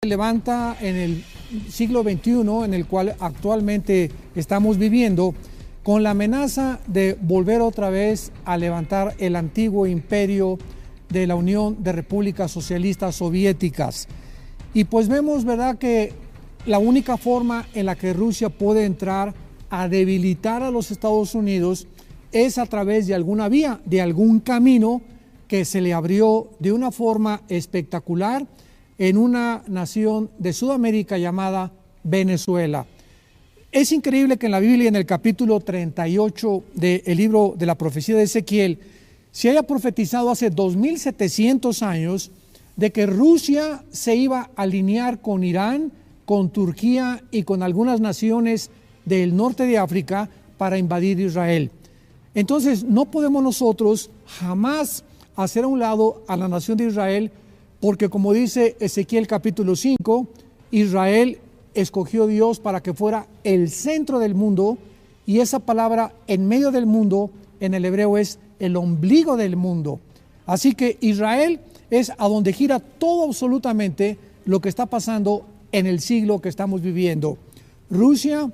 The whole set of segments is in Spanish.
levanta en el siglo XXI, en el cual actualmente estamos viviendo, con la amenaza de volver otra vez a levantar el antiguo imperio de la Unión de Repúblicas Socialistas Soviéticas. Y pues vemos, ¿verdad?, que la única forma en la que Rusia puede entrar a debilitar a los Estados Unidos es a través de alguna vía, de algún camino que se le abrió de una forma espectacular en una nación de Sudamérica llamada Venezuela. Es increíble que en la Biblia, en el capítulo 38 del libro de la profecía de Ezequiel, se haya profetizado hace 2700 años de que Rusia se iba a alinear con Irán, con Turquía y con algunas naciones del norte de África para invadir Israel. Entonces no podemos nosotros jamás hacer a un lado a la nación de Israel, porque como dice Ezequiel capítulo 5, Israel escogió Dios para que fuera el centro del mundo, y esa palabra en medio del mundo en el hebreo es el ombligo del mundo. Así que Israel es a donde gira todo absolutamente lo que está pasando en el siglo que estamos viviendo. Rusia,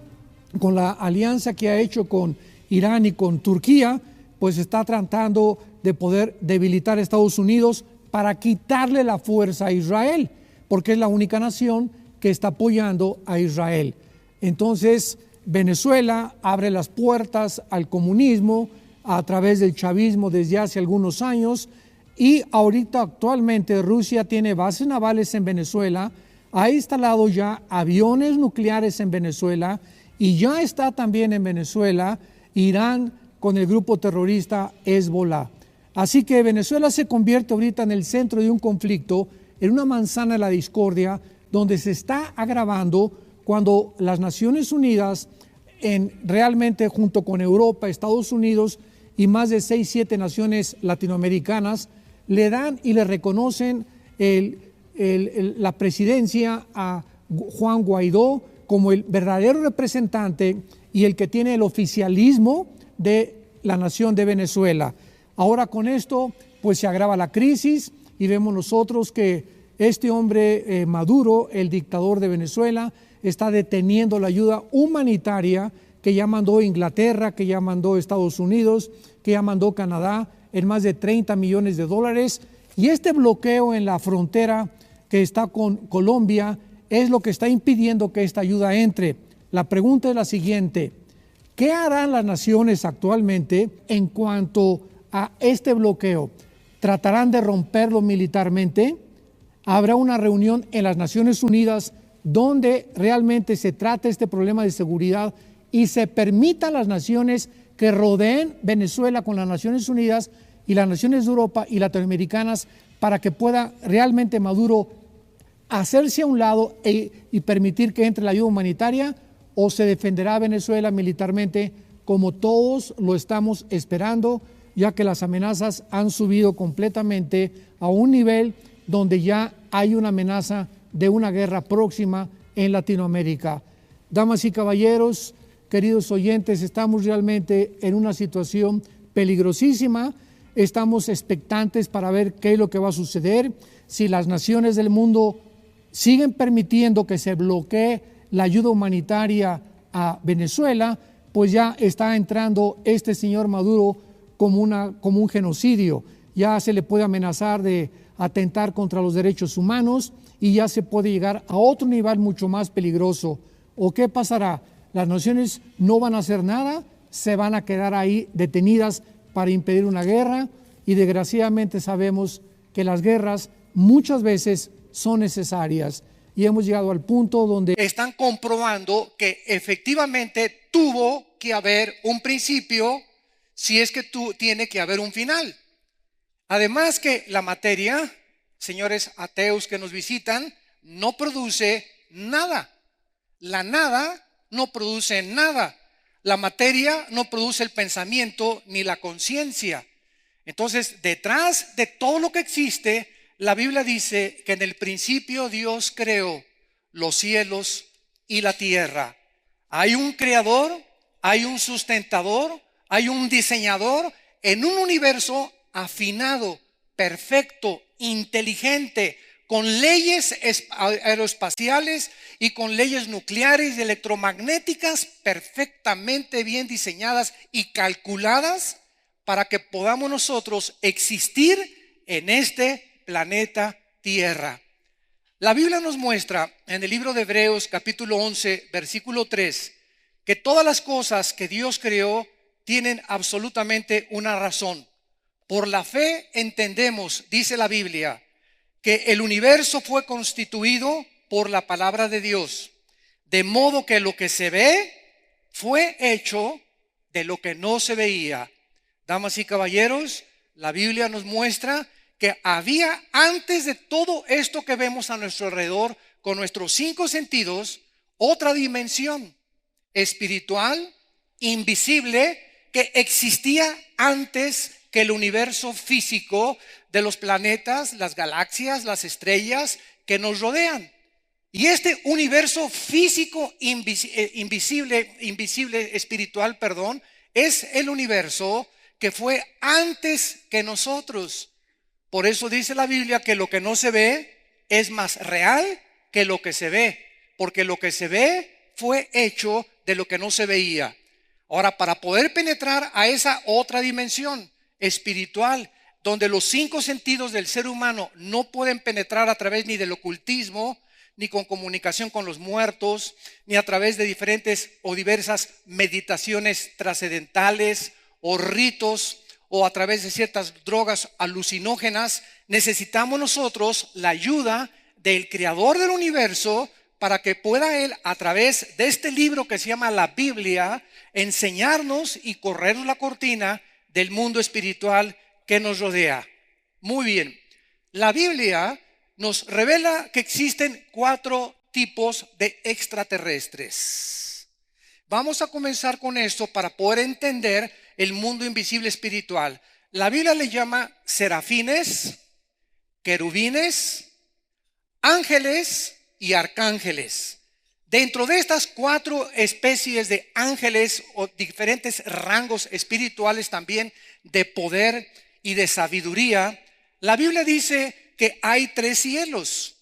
con la alianza que ha hecho con Irán y con Turquía, pues está tratando de poder debilitar a Estados Unidos para quitarle la fuerza a Israel, porque es la única nación que está apoyando a Israel. Entonces, Venezuela abre las puertas al comunismo a través del chavismo desde hace algunos años, y ahorita actualmente Rusia tiene bases navales en Venezuela, ha instalado ya aviones nucleares en Venezuela, y ya está también en Venezuela Irán con el grupo terrorista Hezbollah. Así que Venezuela se convierte ahorita en el centro de un conflicto, en una manzana de la discordia, donde se está agravando cuando las Naciones Unidas, realmente junto con Europa, Estados Unidos y más de 6, 7 naciones latinoamericanas, le dan y le reconocen la presidencia a Juan Guaidó como el verdadero representante y el que tiene el oficialismo de la nación de Venezuela. Ahora con esto pues se agrava la crisis y vemos nosotros que este hombre Maduro, el dictador de Venezuela, está deteniendo la ayuda humanitaria que ya mandó Inglaterra, que ya mandó Estados Unidos, que ya mandó Canadá en más de 30 millones de dólares. Y este bloqueo en la frontera que está con Colombia es lo que está impidiendo que esta ayuda entre. La pregunta es la siguiente: ¿qué harán las naciones actualmente en cuanto a este bloqueo? ¿Tratarán de romperlo militarmente? ¿Habrá una reunión en las Naciones Unidas donde realmente se trate este problema de seguridad y se permita a las naciones que rodeen Venezuela con las Naciones Unidas y las naciones de Europa y latinoamericanas para que pueda realmente Maduro hacerse a un lado y permitir que entre la ayuda humanitaria? ¿O se defenderá Venezuela militarmente como todos lo estamos esperando, ya que las amenazas han subido completamente a un nivel donde ya hay una amenaza de una guerra próxima en Latinoamérica? Damas y caballeros, queridos oyentes, estamos realmente en una situación peligrosísima. Estamos expectantes para ver qué es lo que va a suceder. Si las naciones del mundo siguen permitiendo que se bloquee la ayuda humanitaria a Venezuela, pues ya está entrando este señor Maduro como un genocidio. Ya se le puede amenazar de atentar contra los derechos humanos y ya se puede llegar a otro nivel mucho más peligroso. ¿O qué pasará? Las naciones no van a hacer nada, se van a quedar ahí detenidas para impedir una guerra, y desgraciadamente sabemos que las guerras muchas veces son necesarias, y hemos llegado al punto donde están comprobando que efectivamente tuvo que haber un principio si es que tiene que haber un final. Además que la materia, señores ateos que nos visitan, no produce nada. La nada no produce nada. La materia no produce el pensamiento ni la conciencia. Entonces, detrás de todo lo que existe, la Biblia dice que en el principio Dios creó los cielos y la tierra. Hay un creador, hay un sustentador, hay un diseñador en un universo afinado, perfecto, inteligente, con leyes aeroespaciales y con leyes nucleares y electromagnéticas perfectamente bien diseñadas y calculadas para que podamos nosotros existir en este planeta Tierra. La Biblia nos muestra en el libro de Hebreos capítulo 11 versículo 3 que todas las cosas que Dios creó tienen absolutamente una razón. Por la fe entendemos, dice la Biblia, que el universo fue constituido por la palabra de Dios, de modo que lo que se ve fue hecho de lo que no se veía. Damas y caballeros, la Biblia nos muestra que había antes de todo esto que vemos a nuestro alrededor con nuestros 5 sentidos, otra dimensión espiritual, invisible, que existía antes que el universo físico de los planetas, las galaxias, las estrellas que nos rodean. Y este universo físico invisible espiritual, es el universo que fue antes que nosotros. Por eso dice la Biblia que lo que no se ve es más real que lo que se ve, porque lo que se ve fue hecho de lo que no se veía. Ahora, para poder penetrar a esa otra dimensión espiritual, donde los 5 sentidos del ser humano no pueden penetrar a través ni del ocultismo, ni con comunicación con los muertos, ni a través de diferentes o diversas meditaciones trascendentales o ritos, o a través de ciertas drogas alucinógenas, necesitamos nosotros la ayuda del creador del universo para que pueda él, a través de este libro que se llama la Biblia, enseñarnos y corrernos la cortina del mundo espiritual que nos rodea. Muy bien, la Biblia nos revela que existen 4 tipos de extraterrestres. Vamos a comenzar con esto para poder entender el mundo invisible espiritual. La Biblia le llama serafines, querubines, ángeles y arcángeles. Dentro de estas 4 especies de ángeles o diferentes rangos espirituales también de poder y de sabiduría, la Biblia dice que hay 3 cielos.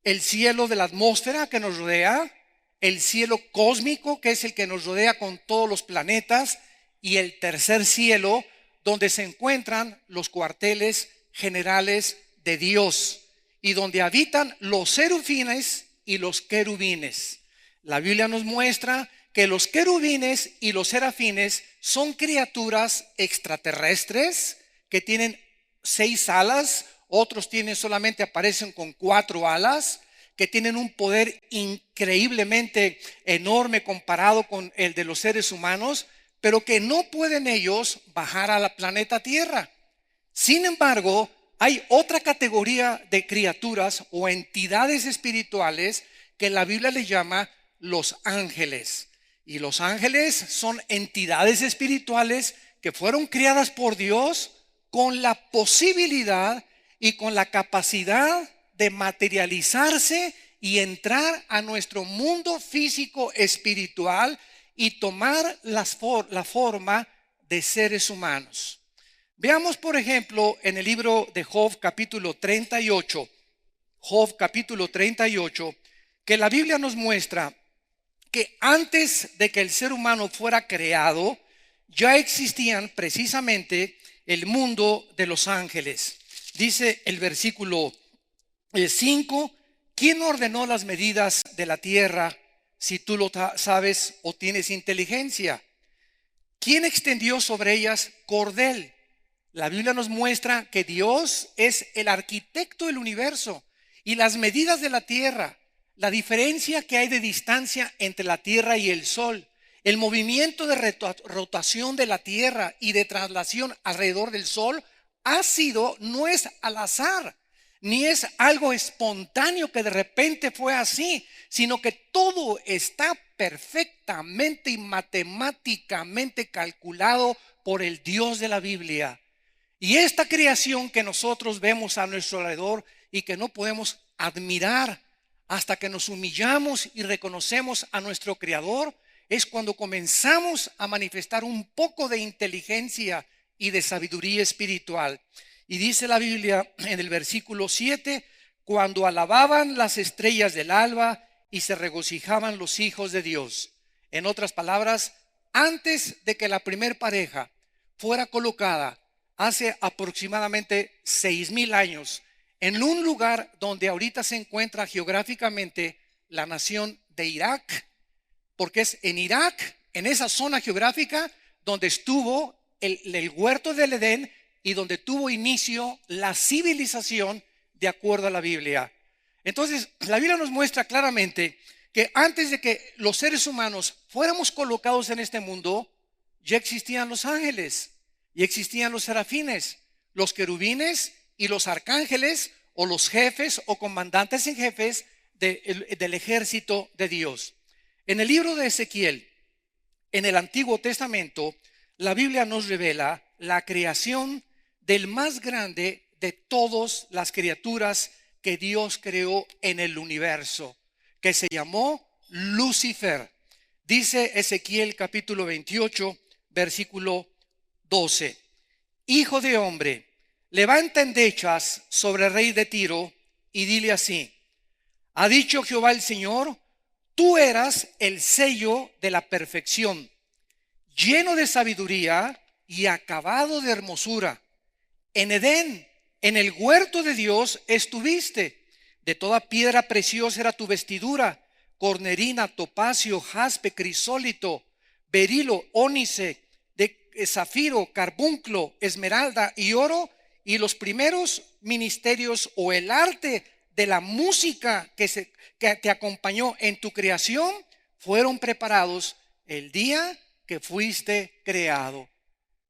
El cielo de la atmósfera que nos rodea, el cielo cósmico que es el que nos rodea con todos los planetas, y el tercer cielo donde se encuentran los cuarteles generales de Dios y donde habitan los serafines y los querubines. La Biblia nos muestra que los querubines y los serafines son criaturas extraterrestres que tienen 6 alas, otros solamente aparecen con 4 alas, que tienen un poder increíblemente enorme comparado con el de los seres humanos, pero que no pueden ellos bajar a la planeta Tierra. Sin embargo, hay otra categoría de criaturas o entidades espirituales que la Biblia le llama los ángeles. Y los ángeles son entidades espirituales que fueron creadas por Dios con la posibilidad y con la capacidad de materializarse y entrar a nuestro mundo físico espiritual y tomar la forma de seres humanos. Veamos, por ejemplo, en el libro de Job capítulo 38, que la Biblia nos muestra que antes de que el ser humano fuera creado, ya existían precisamente el mundo de los ángeles. Dice el versículo 5, ¿quién ordenó las medidas de la tierra? Si tú lo sabes o tienes inteligencia. ¿Quién extendió sobre ellas cordel? La Biblia nos muestra que Dios es el arquitecto del universo y las medidas de la tierra, la diferencia que hay de distancia entre la tierra y el sol, el movimiento de rotación de la tierra y de traslación alrededor del sol no es al azar, ni es algo espontáneo que de repente fue así, sino que todo está perfectamente y matemáticamente calculado por el Dios de la Biblia. Y esta creación que nosotros vemos a nuestro alrededor y que no podemos admirar hasta que nos humillamos y reconocemos a nuestro Creador, es cuando comenzamos a manifestar un poco de inteligencia y de sabiduría espiritual. Y dice la Biblia en el versículo 7, cuando alababan las estrellas del alba y se regocijaban los hijos de Dios. En otras palabras, antes de que la primer pareja fuera colocada hace aproximadamente 6,000 años en un lugar donde ahorita se encuentra geográficamente la nación de Irak, porque es en Irak, en esa zona geográfica, donde estuvo el huerto del Edén y donde tuvo inicio la civilización de acuerdo a la Biblia. Entonces, la Biblia nos muestra claramente que antes de que los seres humanos fuéramos colocados en este mundo, ya existían los ángeles, y existían los serafines, los querubines y los arcángeles, o los jefes o comandantes en jefes del ejército de Dios. En el libro de Ezequiel, en el Antiguo Testamento, la Biblia nos revela la creación del más grande de todas las criaturas que Dios creó en el universo, que se llamó Lucifer. Dice Ezequiel capítulo 28, versículo 12: Hijo de hombre, levanta endechas sobre el rey de Tiro y dile así: ha dicho Jehová el Señor, tú eras el sello de la perfección, lleno de sabiduría y acabado de hermosura. En Edén, en el huerto de Dios, estuviste. De toda piedra preciosa era tu vestidura: cornerina, topacio, jaspe, crisólito, berilo, ónice, de zafiro, carbunclo, esmeralda y oro. Y los primeros ministerios o el arte de la música que te acompañó en tu creación fueron preparados el día que fuiste creado.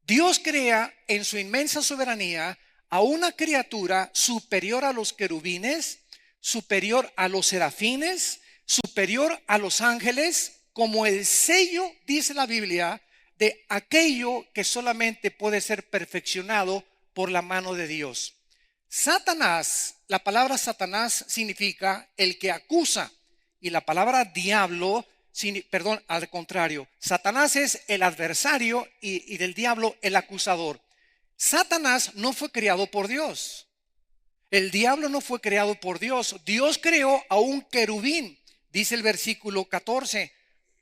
Dios crea en su inmensa soberanía a una criatura superior a los querubines, superior a los serafines, superior a los ángeles, como el sello, dice la Biblia, de aquello que solamente puede ser perfeccionado por la mano de Dios. Satanás, la palabra Satanás significa el que acusa, y la palabra diablo, al contrario, Satanás es el adversario y del diablo el acusador. Satanás no fue creado por Dios. El diablo no fue creado por Dios. Dios creó a un querubín. Dice el versículo 14: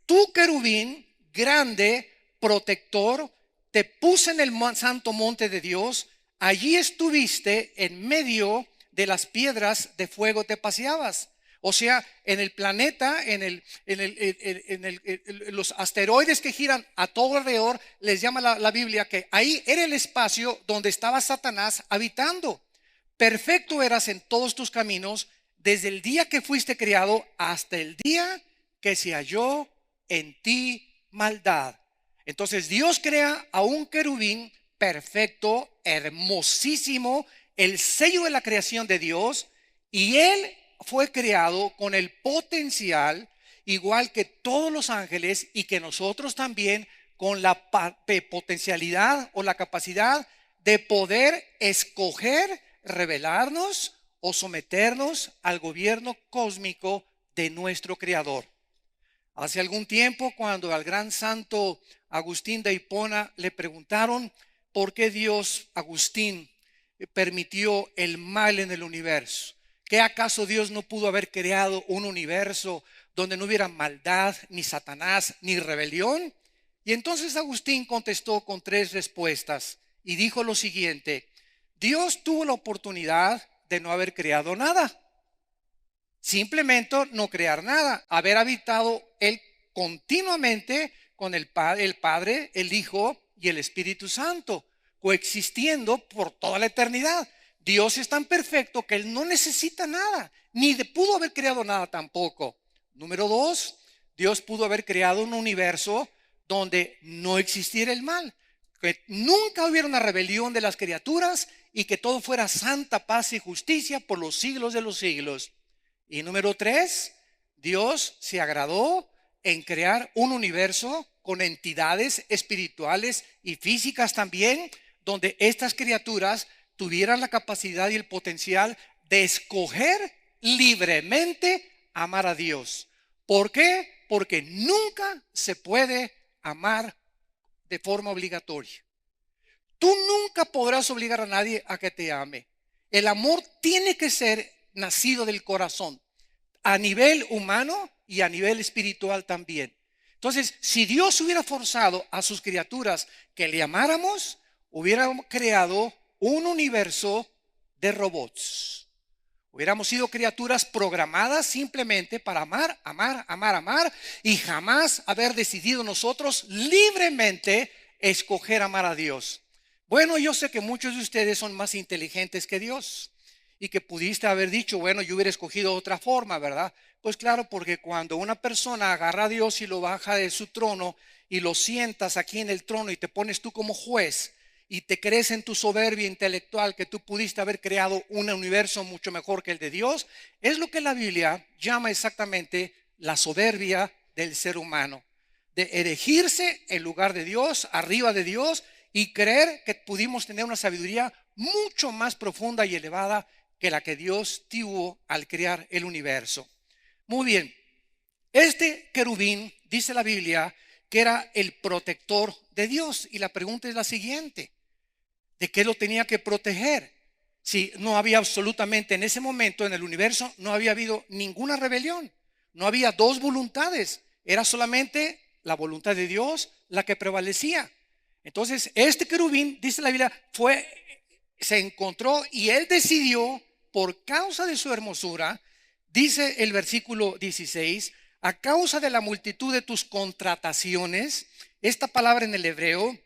tu querubín grande, protector, te puse en el santo monte de Dios. Allí estuviste en medio de las piedras de fuego, te paseabas. O sea, en el planeta, los asteroides que giran a todo alrededor, les llama la Biblia que ahí era el espacio donde estaba Satanás habitando. Perfecto eras en todos tus caminos, desde el día que fuiste creado hasta el día que se halló en ti maldad. Entonces Dios crea a un querubín perfecto, hermosísimo, el sello de la creación de Dios, y él fue creado con el potencial, igual que todos los ángeles, y que nosotros también, con la potencialidad o la capacidad de poder escoger, rebelarnos o someternos al gobierno cósmico de nuestro Creador. Hace algún tiempo, cuando al gran santo Agustín de Hipona le preguntaron por qué Dios, Agustín, permitió el mal en el universo. ¿Qué acaso Dios no pudo haber creado un universo donde no hubiera maldad, ni Satanás, ni rebelión? Y entonces Agustín contestó con 3 respuestas y dijo lo siguiente: Dios tuvo la oportunidad de no haber creado nada, simplemente no crear nada, haber habitado él continuamente con el Padre, el Hijo y el Espíritu Santo, coexistiendo por toda la eternidad. Dios es tan perfecto que él no necesita nada, ni pudo haber creado nada tampoco. Número 2, Dios pudo haber creado un universo donde no existiera el mal, que nunca hubiera una rebelión de las criaturas y que todo fuera santa paz y justicia por los siglos de los siglos. Y número 3, Dios se agradó en crear un universo con entidades espirituales y físicas también, donde estas criaturas tuvieran la capacidad y el potencial de escoger libremente amar a Dios. ¿Por qué? Porque nunca se puede amar de forma obligatoria. Tú nunca podrás obligar a nadie a que te ame. El amor tiene que ser nacido del corazón, a nivel humano y a nivel espiritual también. Entonces, si Dios hubiera forzado a sus criaturas que le amáramos, hubiera creado un universo de robots. Hubiéramos sido criaturas programadas simplemente para amar, amar, amar, amar, y jamás haber decidido nosotros libremente escoger amar a Dios. Bueno, yo sé que muchos de ustedes son más inteligentes que Dios y que pudiste haber dicho, bueno, yo hubiera escogido otra forma, ¿verdad? Pues claro, porque cuando una persona agarra a Dios y lo baja de su trono y lo sientas aquí en el trono y te pones tú como juez y te crees en tu soberbia intelectual que tú pudiste haber creado un universo mucho mejor que el de Dios, es lo que la Biblia llama exactamente la soberbia del ser humano, de erigirse en lugar de Dios, arriba de Dios, y creer que pudimos tener una sabiduría mucho más profunda y elevada que la que Dios tuvo al crear el universo. Muy bien, este querubín, dice la Biblia, que era el protector de Dios. Y la pregunta es la siguiente: ¿de qué lo tenía que proteger? Si no había absolutamente en ese momento en el universo, no había habido ninguna rebelión, no había dos voluntades, era solamente la voluntad de Dios la que prevalecía. Entonces este querubín, dice la Biblia, se encontró y él decidió, por causa de su hermosura, dice el versículo 16, a causa de la multitud de tus contrataciones. Esta palabra en el hebreo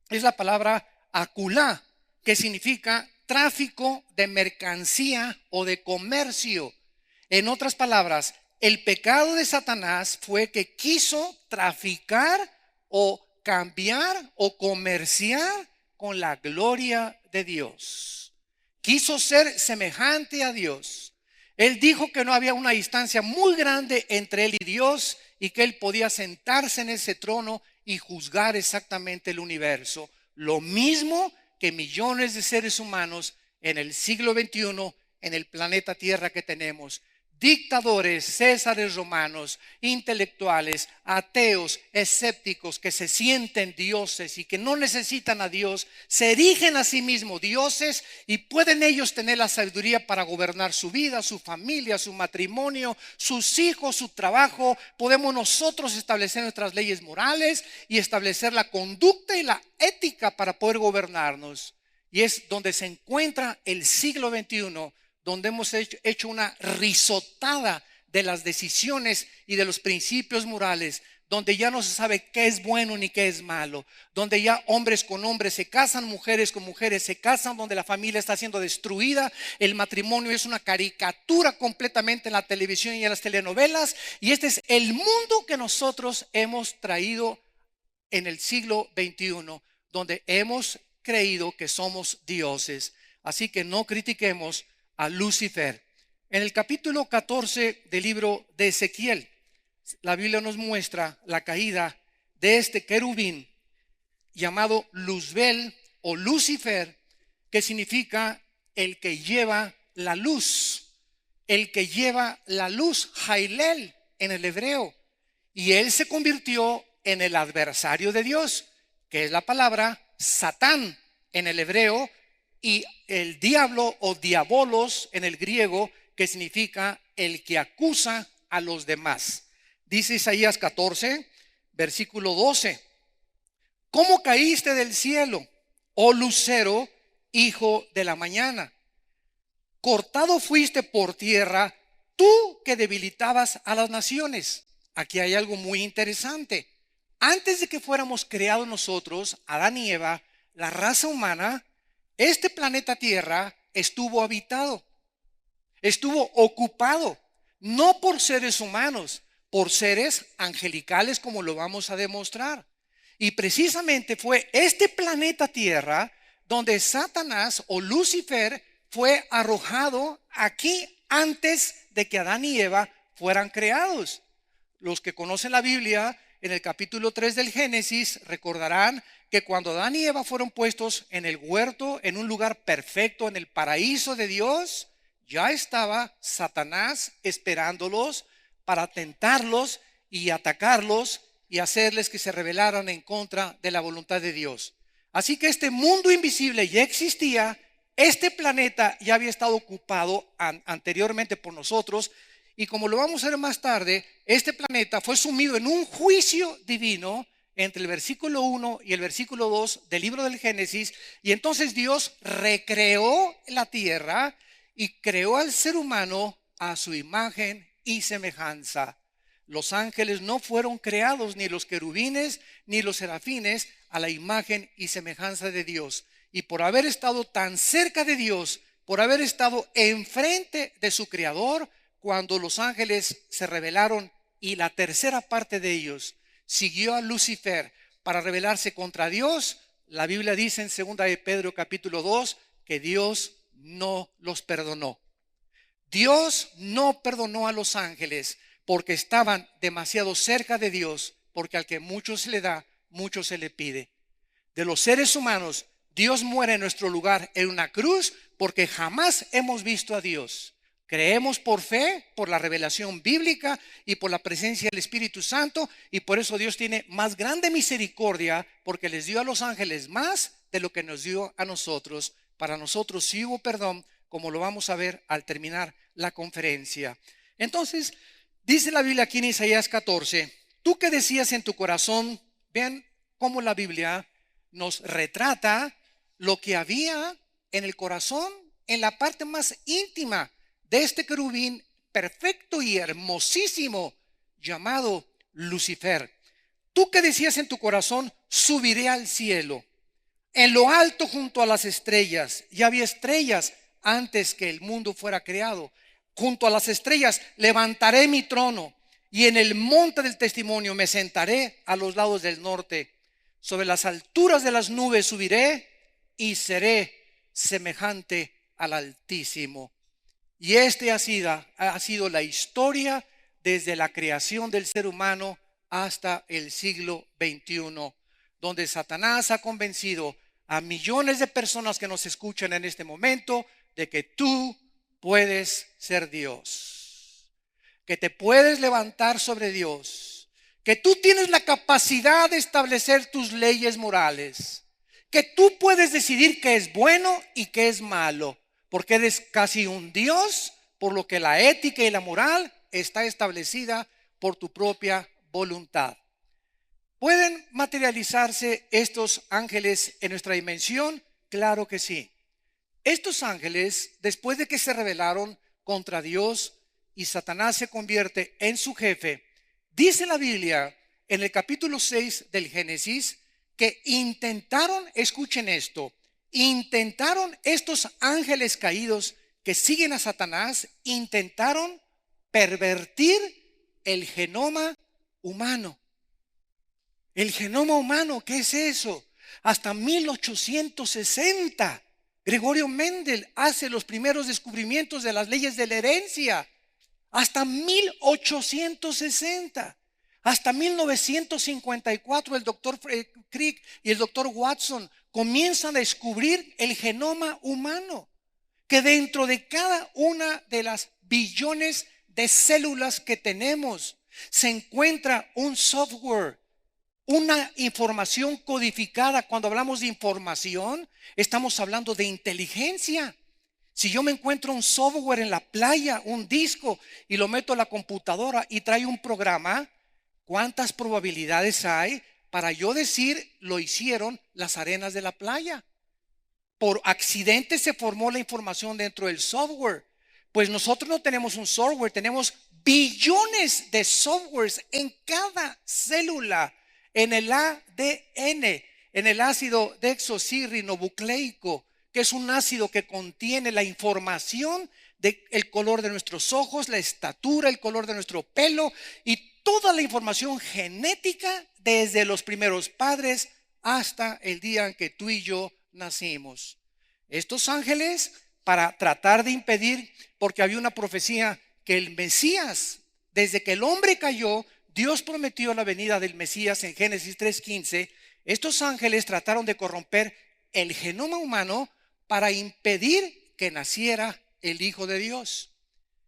es la palabra akulá, que significa tráfico de mercancía o de comercio. En otras palabras, el pecado de Satanás fue que quiso traficar o cambiar o comerciar con la gloria de Dios. Quiso ser semejante a Dios. Él dijo que no había una distancia muy grande entre él y Dios y que él podía sentarse en ese trono y juzgar exactamente el universo. Lo mismo que millones de seres humanos en el siglo XXI, en el planeta Tierra que tenemos. Dictadores, césares romanos, intelectuales, ateos, escépticos que se sienten dioses y que no necesitan a Dios, se erigen a sí mismos dioses y pueden ellos tener la sabiduría para gobernar su vida, su familia, su matrimonio, sus hijos, su trabajo. Podemos nosotros establecer nuestras leyes morales y establecer la conducta y la ética para poder gobernarnos. Y es donde se encuentra el siglo XXI, donde hemos hecho una risotada de las decisiones y de los principios morales, donde ya no se sabe qué es bueno ni qué es malo, donde ya hombres con hombres se casan, mujeres con mujeres se casan, donde la familia está siendo destruida, el matrimonio es una caricatura completamente en la televisión y en las telenovelas, y este es el mundo que nosotros hemos traído en el siglo XXI, donde hemos creído que somos dioses. Así que no critiquemos a Lucifer. En el capítulo 14 del libro de Ezequiel, la Biblia nos muestra la caída de este querubín llamado Luzbel o Lucifer, que significa el que lleva la luz, el que lleva la luz, Jailel en el hebreo. Y él se convirtió en el adversario de Dios, que es la palabra Satán en el hebreo, y el diablo o diabolos en el griego, que significa el que acusa a los demás. Dice Isaías 14, versículo 12: ¿cómo caíste del cielo, oh lucero, hijo de la mañana? Cortado fuiste por tierra, tú que debilitabas a las naciones. Aquí hay algo muy interesante. Antes de que fuéramos creados nosotros, Adán y Eva, la raza humana, este planeta Tierra estuvo habitado, estuvo ocupado, no por seres humanos, por seres angelicales, como lo vamos a demostrar. Y precisamente fue este planeta Tierra donde Satanás o Lucifer fue arrojado aquí antes de que Adán y Eva fueran creados. Los que conocen la Biblia, en el capítulo 3 del Génesis, recordarán que cuando Adán y Eva fueron puestos en el huerto, en un lugar perfecto, en el paraíso de Dios, ya estaba Satanás esperándolos para tentarlos y atacarlos y hacerles que se rebelaran en contra de la voluntad de Dios. Así que este mundo invisible ya existía Este planeta ya había estado ocupado anteriormente por nosotros, y como lo vamos a ver más tarde, este planeta fue sumido en un juicio divino entre el versículo 1 y el versículo 2 del libro del Génesis, y entonces Dios recreó la tierra y creó al ser humano a su imagen y semejanza. Los ángeles no fueron creados, ni los querubines ni los serafines, a la imagen y semejanza de Dios. Y por haber estado tan cerca de Dios, por haber estado enfrente de su Creador, cuando los ángeles se rebelaron y la tercera parte de ellos siguió a Lucifer para rebelarse contra Dios, la Biblia dice en 2 de Pedro capítulo 2 que Dios no los perdonó. Dios no perdonó a los ángeles porque estaban demasiado cerca de Dios, porque al que mucho se le da, mucho se le pide. De los seres humanos, Dios muere en nuestro lugar en una cruz porque jamás hemos visto a Dios. Creemos por fe, por la revelación bíblica y por la presencia del Espíritu Santo, y por eso Dios tiene más grande misericordia, porque les dio a los ángeles más de lo que nos dio a nosotros. Para nosotros sí hubo perdón, como lo vamos a ver al terminar la conferencia. Entonces, dice la Biblia aquí en Isaías 14, tú que decías en tu corazón, vean cómo la Biblia nos retrata lo que había en el corazón, en la parte más íntima de este querubín perfecto y hermosísimo llamado Lucifer. Tú que decías en tu corazón, subiré al cielo, en lo alto junto a las estrellas. Ya había estrellas antes que el mundo fuera creado. Junto a las estrellas levantaré mi trono, y en el monte del testimonio me sentaré a los lados del norte. Sobre las alturas de las nubes subiré y seré semejante al Altísimo. Y este ha sido la historia desde la creación del ser humano hasta el siglo XXI, donde Satanás ha convencido a millones de personas que nos escuchan en este momento de que tú puedes ser Dios, que te puedes levantar sobre Dios, que tú tienes la capacidad de establecer tus leyes morales, que tú puedes decidir qué es bueno y qué es malo, porque eres casi un Dios, por lo que la ética y la moral está establecida por tu propia voluntad. ¿Pueden materializarse estos ángeles en nuestra dimensión? Claro que sí. Estos ángeles, después de que se rebelaron contra Dios y Satanás se convierte en su jefe, dice la Biblia en el capítulo 6 del Génesis que intentaron, escuchen esto, intentaron estos ángeles caídos que siguen a Satanás, intentaron pervertir el genoma humano. El genoma humano, ¿qué es eso? Hasta 1860, Gregorio Mendel hace los primeros descubrimientos de las leyes de la herencia. Hasta 1860. Hasta 1954 el doctor Crick y el doctor Watson comienzan a descubrir el genoma humano, que dentro de cada una de las billones de células que tenemos se encuentra un software, una información codificada. Cuando hablamos de información, estamos hablando de inteligencia. Si yo me encuentro un software en la playa, un disco, y lo meto a la computadora y trae un programa, ¿cuántas probabilidades hay para yo decir lo hicieron las arenas de la playa? Por accidente se formó la información dentro del software. Pues nosotros no tenemos un software, tenemos billones de softwares en cada célula, en el ADN, en el ácido desoxirribonucleico, que es un ácido que contiene la información del color de nuestros ojos, la estatura, el color de nuestro pelo y toda la información genética desde los primeros padres hasta el día en que tú y yo nacimos. Estos ángeles, para tratar de impedir, porque había una profecía que el Mesías, desde que el hombre cayó, Dios prometió la venida del Mesías en Génesis 3:15. Estos ángeles trataron de corromper el genoma humano para impedir que naciera el Hijo de Dios.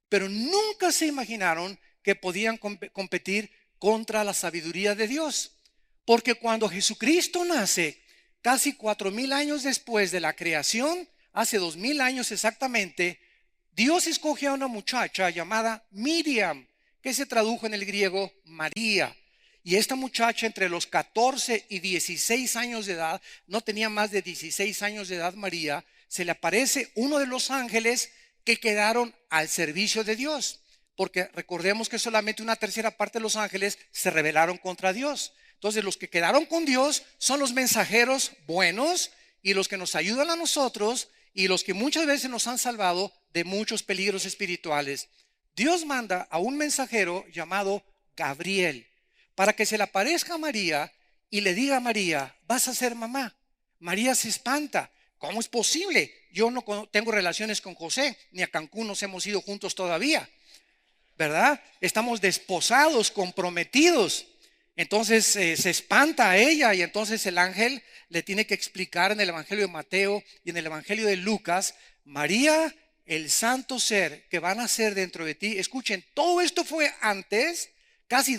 Pero nunca se imaginaron que podían competir contra la sabiduría de Dios. Porque cuando Jesucristo nace, casi 4000 años después de la creación, hace 2000 años exactamente, Dios escogió a una muchacha llamada Miriam, que se tradujo en el griego María. Y esta muchacha entre los 14 y 16 años de edad, no tenía más de 16 años de edad María, se le aparece uno de los ángeles que quedaron al servicio de Dios. Porque recordemos que solamente una tercera parte de los ángeles se rebelaron contra Dios. Entonces los que quedaron con Dios son los mensajeros buenos y los que nos ayudan a nosotros y los que muchas veces nos han salvado de muchos peligros espirituales. Dios manda a un mensajero llamado Gabriel para que se le aparezca a María y le diga a María, vas a ser mamá. María se espanta. ¿Cómo es posible? Yo no tengo relaciones con José, ni a Cancún nos hemos ido juntos todavía, ¿verdad? Estamos desposados, comprometidos. Entonces se espanta a ella y entonces el ángel le tiene que explicar en el Evangelio de Mateo y en el Evangelio de Lucas, María, el santo ser que va a nacer dentro de ti. Escuchen, todo esto fue antes, casi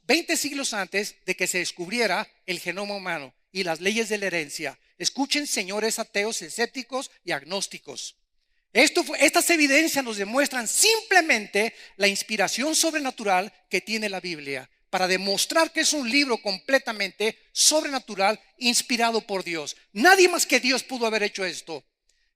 20 siglos antes de que se descubriera el genoma humano y las leyes de la herencia. Escuchen, señores ateos, escépticos y agnósticos. Estas evidencias nos demuestran simplemente la inspiración sobrenatural que tiene la Biblia para demostrar que es un libro completamente sobrenatural inspirado por Dios. Nadie más que Dios pudo haber hecho esto.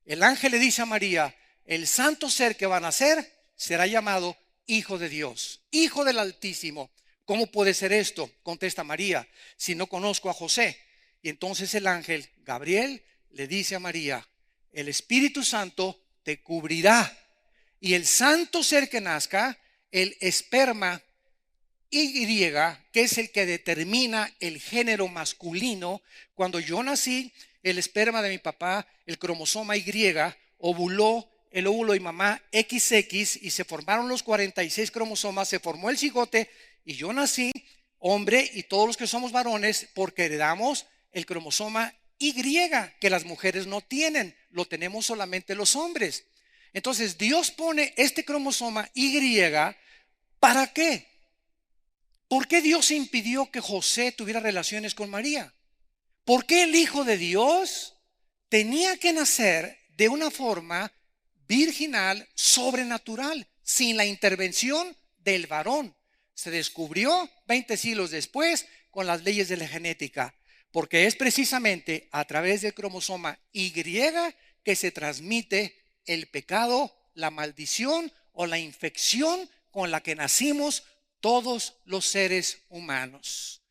El ángel le dice a María, el santo ser que va a nacer será llamado Hijo de Dios, Hijo del Altísimo. ¿Cómo puede ser esto? Contesta María, si no conozco a José. Y entonces el ángel Gabriel le dice a María, el Espíritu Santo te cubrirá y el santo ser que nazca, el esperma Y, que es el que determina el género masculino. Cuando yo nací, el esperma de mi papá, el cromosoma Y, ovuló el óvulo de mi mamá XX y se formaron los 46 cromosomas, se formó el cigote y yo nací hombre y todos los que somos varones porque heredamos el cromosoma Y que las mujeres no tienen, lo tenemos solamente los hombres. Entonces Dios pone este cromosoma Y, ¿para qué? ¿Por qué Dios impidió que José tuviera relaciones con María? ¿Por qué el Hijo de Dios tenía que nacer de una forma virginal, sobrenatural, sin la intervención del varón? Se descubrió 20 siglos después con las leyes de la genética, porque es precisamente a través del cromosoma Y que se transmite el pecado, la maldición o la infección con la que nacimos todos los seres humanos.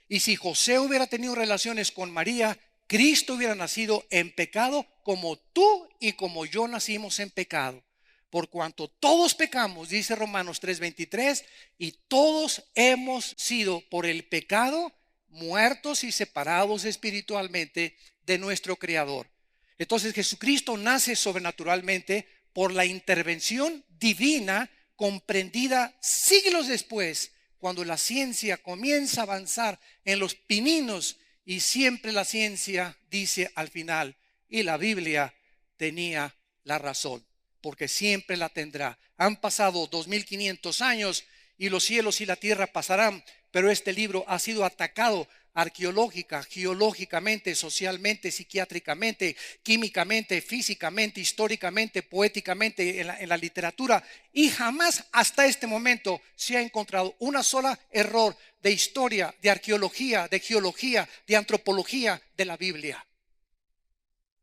Y si José hubiera tenido relaciones con María, Cristo hubiera nacido en pecado como tú y como yo nacimos en pecado. Por cuanto todos pecamos, dice Romanos 3:23, y todos hemos sido por el pecado muertos y separados espiritualmente de nuestro Creador. Entonces Jesucristo nace sobrenaturalmente por la intervención divina comprendida siglos después, cuando la ciencia comienza a avanzar en los pininos y siempre la ciencia dice al final, y la Biblia tenía la razón, porque siempre la tendrá. Han pasado 2500 años y los cielos y la tierra pasarán, pero este libro ha sido atacado arqueológica, geológicamente, socialmente, psiquiátricamente, químicamente, físicamente, históricamente, poéticamente, en la literatura, y jamás hasta este momento se ha encontrado una sola error de historia, de arqueología, de geología, de antropología de la Biblia.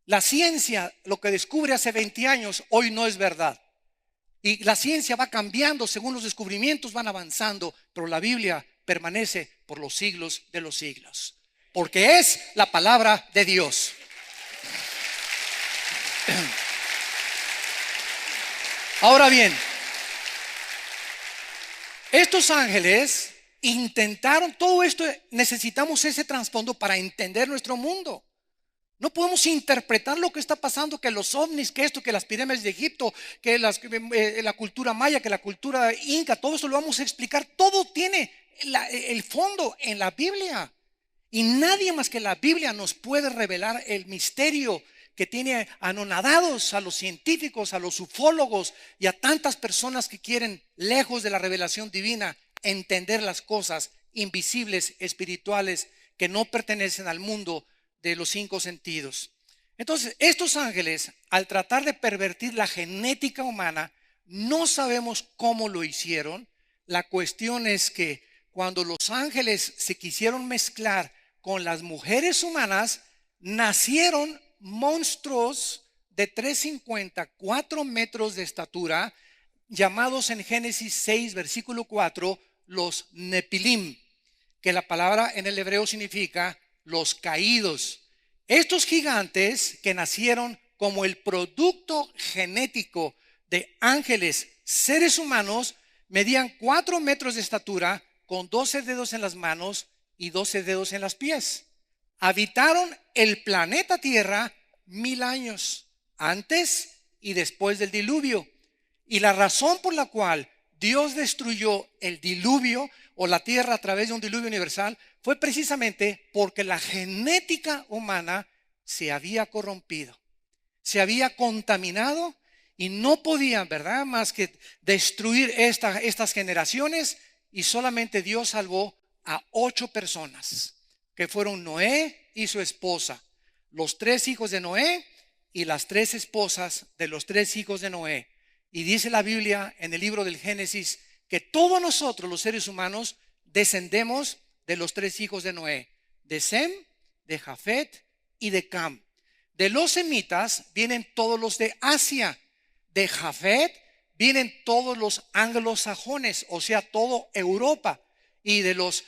La ciencia, lo que descubre hace 20 años, hoy no es verdad. Y la ciencia va cambiando según los descubrimientos van avanzando, pero la Biblia permanece por los siglos de los siglos, porque es la palabra de Dios. Ahora bien, estos ángeles intentaron, todo esto necesitamos ese trasfondo para entender nuestro mundo. No podemos interpretar lo que está pasando, que los ovnis, que esto, que las pirámides de Egipto, que la cultura maya, que la cultura inca, todo eso lo vamos a explicar. Todo tiene el fondo en la Biblia. Y nadie más que la Biblia nos puede revelar el misterio que tiene anonadados a los científicos, a los ufólogos y a tantas personas que quieren, lejos de la revelación divina, entender las cosas invisibles, espirituales, que no pertenecen al mundo de los 5 sentidos. Entonces, estos ángeles, al tratar de pervertir la genética humana, no sabemos cómo lo hicieron. La cuestión es que cuando los ángeles se quisieron mezclar con las mujeres humanas, nacieron monstruos de 350, 4 metros de estatura, llamados en Génesis 6, versículo 4, los Nepilim, que la palabra en el hebreo significa los caídos. Estos gigantes que nacieron como el producto genético de ángeles, seres humanos, medían 4 metros de estatura, con 12 dedos en las manos y 12 dedos en los pies. Habitaron el planeta Tierra 1000 años, antes y después del diluvio. Y la razón por la cual Dios destruyó el diluvio o la tierra a través de un diluvio universal fue precisamente porque la genética humana se había corrompido, se había contaminado y no podían, ¿verdad?, más que destruir estas generaciones, y solamente Dios salvó a 8 personas, que fueron Noé y su esposa, los 3 hijos de Noé y las 3 esposas de los 3 hijos de Noé. Y dice la Biblia en el libro del Génesis que todos nosotros, los seres humanos, descendemos de los 3 hijos de Noé, de Sem, de Jafet y de Cam. De los semitas vienen todos los de Asia. De Jafet vienen todos los anglosajones, o sea, todo Europa. Y de los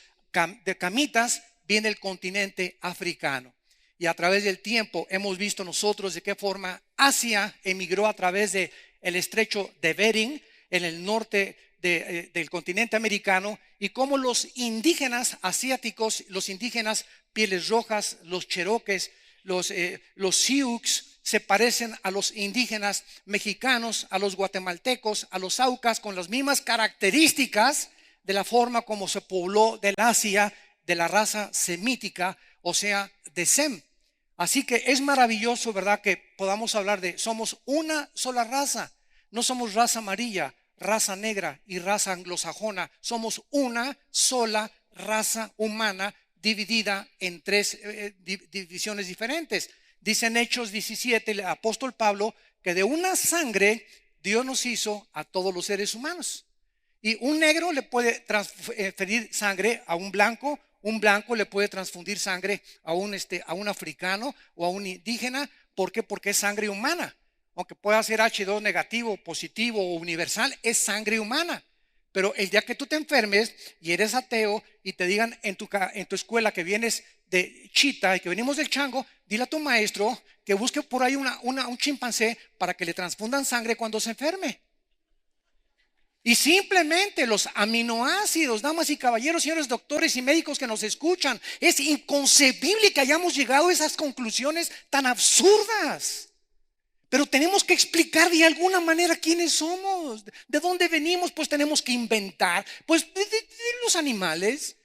de camitas viene el continente africano. Y a través del tiempo hemos visto nosotros de qué forma Asia emigró a través de el estrecho de Bering en el norte del continente americano, y cómo los indígenas asiáticos, los indígenas pieles rojas, los cherokees, los sioux, se parecen a los indígenas mexicanos, a los guatemaltecos, a los aucas, con las mismas características de la forma como se pobló del Asia, de la raza semítica, o sea, de Sem. Así que es maravilloso, ¿verdad?, que podamos hablar de somos una sola raza. No somos raza amarilla, raza negra y raza anglosajona. Somos una sola raza humana dividida en 3 divisiones diferentes. Dice en Hechos 17 el apóstol Pablo que de una sangre Dios nos hizo a todos los seres humanos. Y un negro le puede transferir sangre a un blanco le puede transfundir sangre a un africano o a un indígena. ¿Por qué? Porque es sangre humana. Aunque pueda ser H2 negativo, positivo o universal, es sangre humana. Pero el día que tú te enfermes y eres ateo y te digan en tu escuela que vienes de Chita y que venimos del chango, dile a tu maestro que busque por ahí un chimpancé para que le transfundan sangre cuando se enferme. Y simplemente los aminoácidos, damas y caballeros, señores doctores y médicos que nos escuchan, es inconcebible que hayamos llegado a esas conclusiones tan absurdas. Pero tenemos que explicar de alguna manera quiénes somos, de dónde venimos. Pues tenemos que inventar, pues de los animales,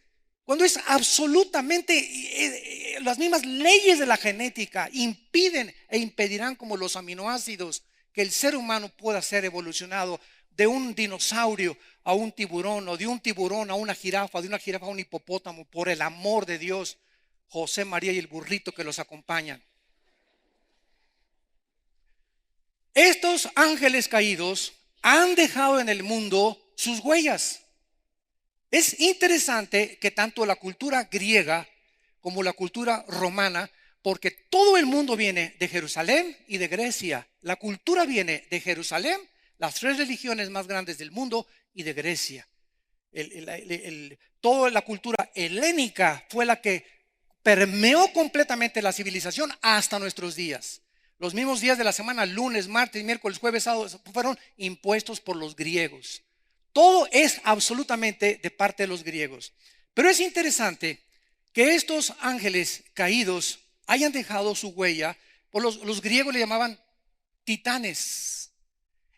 cuando es absolutamente las mismas leyes de la genética impiden e impedirán, como los aminoácidos, que el ser humano pueda ser evolucionado de un dinosaurio a un tiburón, o de un tiburón a una jirafa, de una jirafa a un hipopótamo, por el amor de Dios, José, María y el burrito que los acompañan. Estos ángeles caídos han dejado en el mundo sus huellas. Es interesante que tanto la cultura griega como la cultura romana, porque todo el mundo viene de Jerusalén y de Grecia. La cultura viene de Jerusalén, las 3 religiones más grandes del mundo, y de Grecia. Toda la cultura helénica fue la que permeó completamente la civilización hasta nuestros días. Los mismos días de la semana, lunes, martes, miércoles, jueves, sábado, fueron impuestos por los griegos. Todo es absolutamente de parte de los griegos. Pero es interesante que estos ángeles caídos hayan dejado su huella. Por los griegos le llamaban titanes.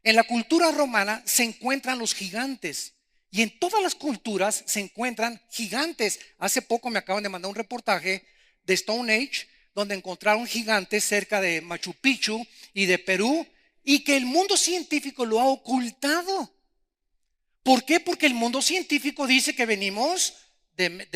En la cultura romana se encuentran los gigantes, y en todas las culturas se encuentran gigantes. Hace poco me acaban de mandar un reportaje de Stone Age, donde encontraron gigantes cerca de Machu Picchu y de Perú, y que el mundo científico lo ha ocultado. ¿Por qué? Porque el mundo científico dice que venimos de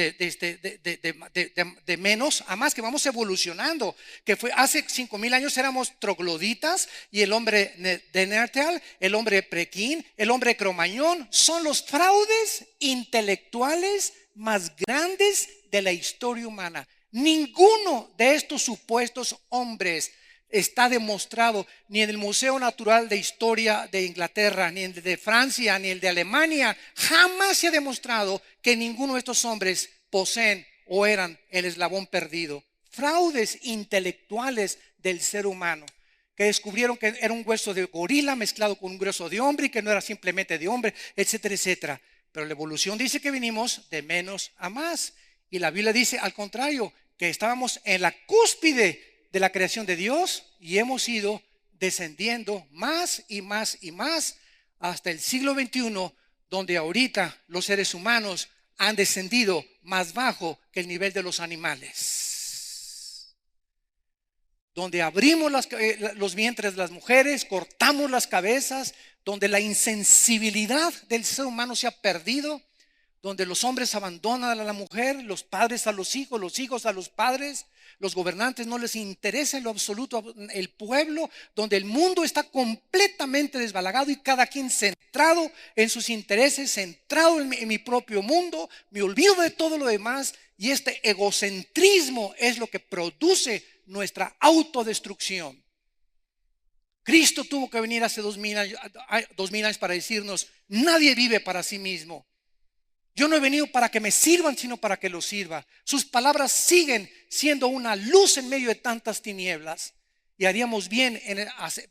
menos a más, que vamos evolucionando, que fue hace 5,000 años éramos trogloditas y el hombre de Neandertal, el hombre prequín, el hombre cromañón, son los fraudes intelectuales más grandes de la historia humana. Ninguno de estos supuestos hombres está demostrado ni en el Museo Natural de Historia de Inglaterra, ni en el de Francia, ni el de Alemania. Jamás se ha demostrado que ninguno de estos hombres poseen o eran el eslabón perdido. Fraudes intelectuales del ser humano, que descubrieron que era un hueso de gorila mezclado con un hueso de hombre y que no era simplemente de hombre, etcétera, etcétera. Pero la evolución dice que vinimos de menos a más. Y la Biblia dice al contrario, que estábamos en la cúspide de la creación de Dios y hemos ido descendiendo más y más y más hasta el siglo XXI, donde ahorita los seres humanos han descendido más bajo que el nivel de los animales, donde abrimos los vientres de las mujeres, cortamos las cabezas, donde la insensibilidad del ser humano se ha perdido, donde los hombres abandonan a la mujer, los padres a los hijos a los padres. Los gobernantes no les interesa en lo absoluto el pueblo, donde el mundo está completamente desbalagado y cada quien centrado en sus intereses, centrado en mi propio mundo, me olvido de todo lo demás, y este egocentrismo es lo que produce nuestra autodestrucción. Cristo tuvo que venir hace 2000 años para decirnos: nadie vive para sí mismo. Yo no he venido para que me sirvan, sino para que los sirva. Sus palabras siguen siendo una luz en medio de tantas tinieblas. Y haríamos bien en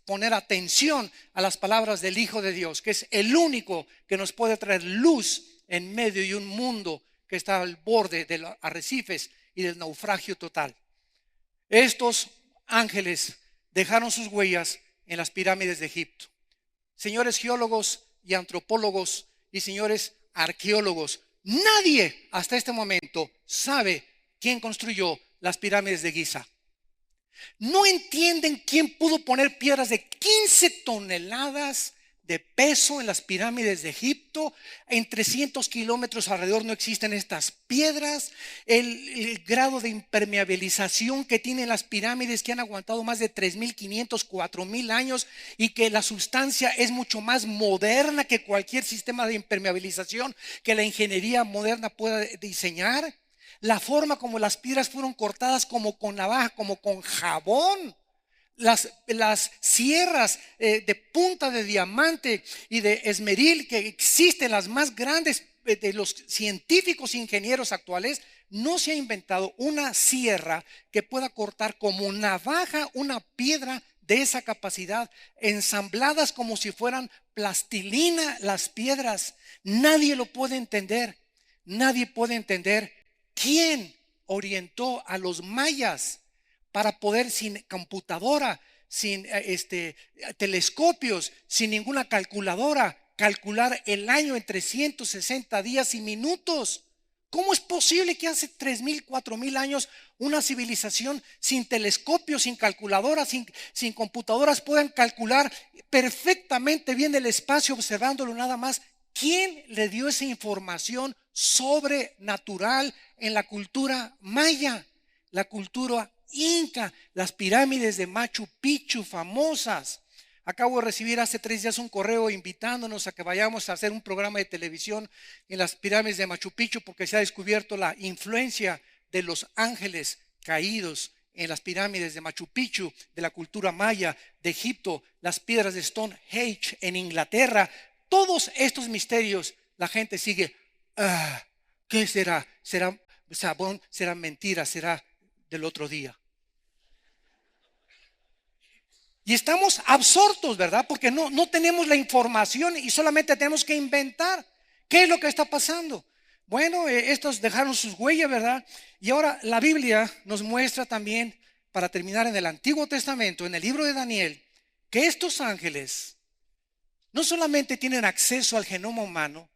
poner atención a las palabras del Hijo de Dios, que es el único que nos puede traer luz en medio de un mundo que está al borde de los arrecifes y del naufragio total. Estos ángeles dejaron sus huellas en las pirámides de Egipto. Señores geólogos y antropólogos y señores arqueólogos, nadie hasta este momento sabe quién construyó las pirámides de Giza. No entienden quién pudo poner piedras de 15 toneladas de peso en las pirámides de Egipto. En 300 kilómetros alrededor no existen estas piedras. El grado de impermeabilización que tienen las pirámides, que han aguantado más de 3,500, 4,000 años, y que la sustancia es mucho más moderna que cualquier sistema de impermeabilización que la ingeniería moderna pueda diseñar. La forma como las piedras fueron cortadas, como con navaja, como con jabón. Las sierras de punta de diamante y de esmeril que existen, las más grandes de los científicos e ingenieros actuales, no se ha inventado una sierra que pueda cortar como navaja una piedra de esa capacidad, ensambladas como si fueran plastilina las piedras. Nadie lo puede entender. Nadie puede entender quién orientó a los mayas para poder, sin computadora, sin telescopios, sin ninguna calculadora, calcular el año en 360 días y minutos. ¿Cómo es posible que hace 3,000, 4,000 años una civilización sin telescopios, sin calculadora, sin computadoras puedan calcular perfectamente bien el espacio observándolo nada más? ¿Quién le dio esa información sobrenatural en la cultura maya, la cultura inca, las pirámides de Machu Picchu famosas? Acabo de recibir hace 3 días un correo invitándonos a que vayamos a hacer un programa de televisión en las pirámides de Machu Picchu, porque se ha descubierto la influencia de los ángeles caídos en las pirámides de Machu Picchu, de la cultura maya, de Egipto, las piedras de Stonehenge en Inglaterra. Todos estos misterios, la gente sigue: ¿qué será? ¿Será sabón? ¿Será mentira? ¿Será del otro día? Y estamos absortos, ¿verdad? Porque no tenemos la información y solamente tenemos que inventar. ¿Qué es lo que está pasando? Bueno, estos dejaron sus huellas, ¿verdad? Y ahora la Biblia nos muestra también, para terminar, en el Antiguo Testamento, en el libro de Daniel, que estos ángeles no solamente tienen acceso al genoma humano,